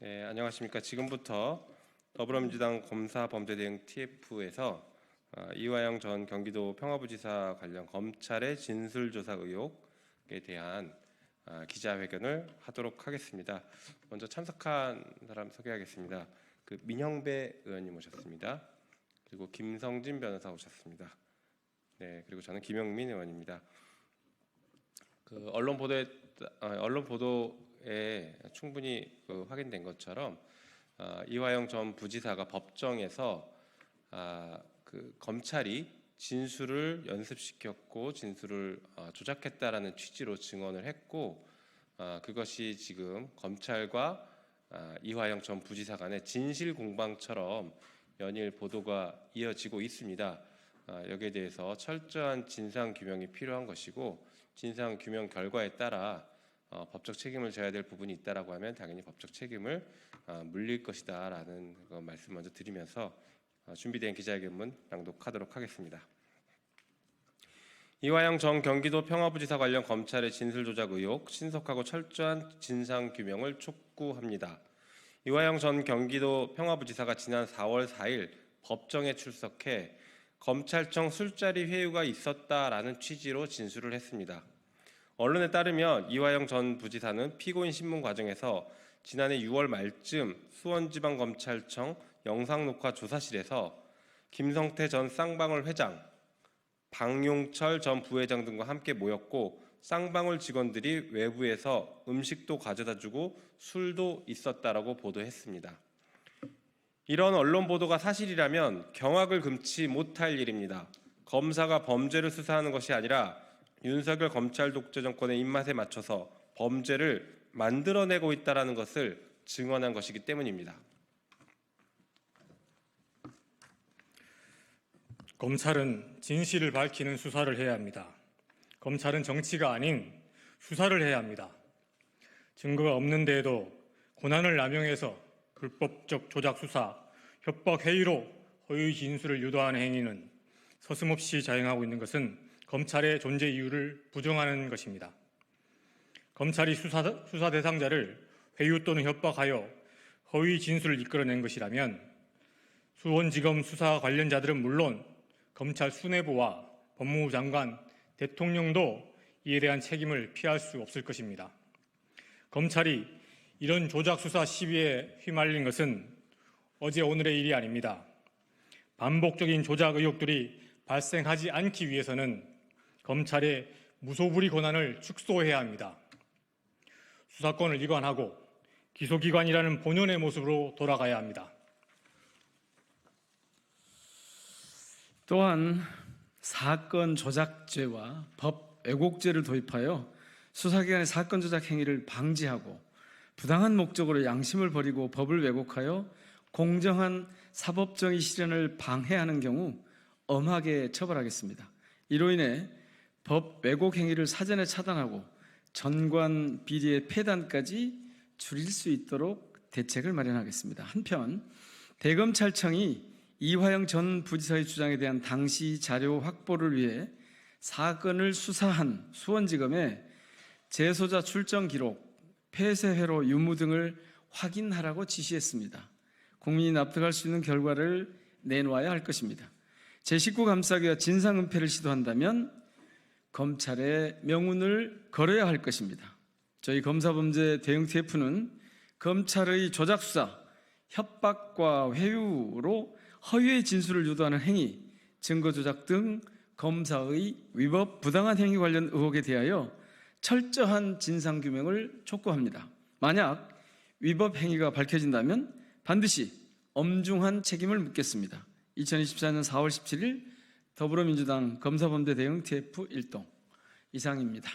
네, 안녕하십니까. 지금부터 더불어민주당 검사범죄대응 TF에서 이화영 전 경기도 평화부지사 관련 검찰의 진술조사 의혹에 대한 기자회견을 하도록 하겠습니다. 먼저 참석한 사람 소개하겠습니다. 민형배 의원님 오셨습니다. 그리고 김성진 변호사 오셨습니다. 네, 그리고 저는 김영민 의원입니다. 언론 보도에 충분히 확인된 것처럼 이화영 전 부지사가 법정에서 검찰이 진술을 연습시켰고 진술을 조작했다라는 취지로 증언을 했고, 그것이 지금 검찰과 이화영 전 부지사 간의 진실 공방처럼 연일 보도가 이어지고 있습니다. 여기에 대해서 철저한 진상 규명이 필요한 것이고, 진상 규명 결과에 따라 법적 책임을 져야 될 부분이 있다라고 하면 당연히 법적 책임을 물릴 것이다라는 말씀 먼저 드리면서 준비된 기자회견문 낭독하도록 하겠습니다. 이화영 전 경기도 평화부지사 관련 검찰의 진술 조작 의혹, 신속하고 철저한 진상 규명을 촉구합니다. 이화영 전 경기도 평화부지사가 지난 4월 4일 법정에 출석해 검찰청 술자리 회유가 있었다라는 취지로 진술을 했습니다. 언론에 따르면 이화영 전 부지사는 피고인 신문 과정에서 지난해 6월 말쯤 수원지방검찰청 영상녹화 조사실에서 김성태 전 쌍방울 회장, 박용철 전 부회장 등과 함께 모였고, 쌍방울 직원들이 외부에서 음식도 가져다주고 술도 있었다라고 보도했습니다. 이런 언론 보도가 사실이라면 경악을 금치 못할 일입니다. 검사가 범죄를 수사하는 것이 아니라 윤석열 검찰 독재 정권의 입맛에 맞춰서 범죄를 만들어내고 있다는 것을 증언한 것이기 때문입니다. 검찰은 진실을 밝히는 수사를 해야 합니다. 검찰은 정치가 아닌 수사를 해야 합니다. 증거가 없는 데에도 권한을 남용해서 불법적 조작 수사, 협박 회의로 허위 진술을 유도하는 행위는 서슴없이 자행하고 있는 것은 검찰의 존재 이유를 부정하는 것입니다. 검찰이 수사 대상자를 회유 또는 협박하여 허위 진술을 이끌어낸 것이라면 수원지검 수사 관련자들은 물론 검찰 수뇌부와 법무부 장관, 대통령도 이에 대한 책임을 피할 수 없을 것입니다. 검찰이 이런 조작 수사 시비에 휘말린 것은 어제 오늘의 일이 아닙니다. 반복적인 조작 의혹들이 발생하지 않기 위해서는 검찰의 무소불위 권한을 축소해야 합니다. 수사권을 이관하고 기소기관이라는 본연의 모습으로 돌아가야 합니다. 또한 사건 조작죄와 법 왜곡죄를 도입하여 수사기관의 사건 조작 행위를 방지하고 부당한 목적으로 양심을 버리고 법을 왜곡하여 공정한 사법정의 실현을 방해하는 경우 엄하게 처벌하겠습니다. 이로 인해 법 왜곡 행위를 사전에 차단하고 전관 비리의 폐단까지 줄일 수 있도록 대책을 마련하겠습니다. 한편 대검찰청이 이화영 전 부지사의 주장에 대한 당시 자료 확보를 위해 사건을 수사한 수원지검에 재소자 출정 기록, 폐쇄 회로 유무 등을 확인하라고 지시했습니다. 국민이 납득할 수 있는 결과를 내놓아야 할 것입니다. 제19감사기가 진상은폐를 시도한다면 검찰의 명운을 걸어야 할 것입니다. 저희 검사범죄 대응 TF는 검찰의 조작수사, 협박과 회유로 허위의 진술을 유도하는 행위, 증거조작 등 검사의 위법 부당한 행위 관련 의혹에 대하여 철저한 진상규명을 촉구합니다. 만약 위법 행위가 밝혀진다면 반드시 엄중한 책임을 묻겠습니다. 2024년 4월 17일 더불어민주당 검사범죄 대응 TF 1동 이상입니다.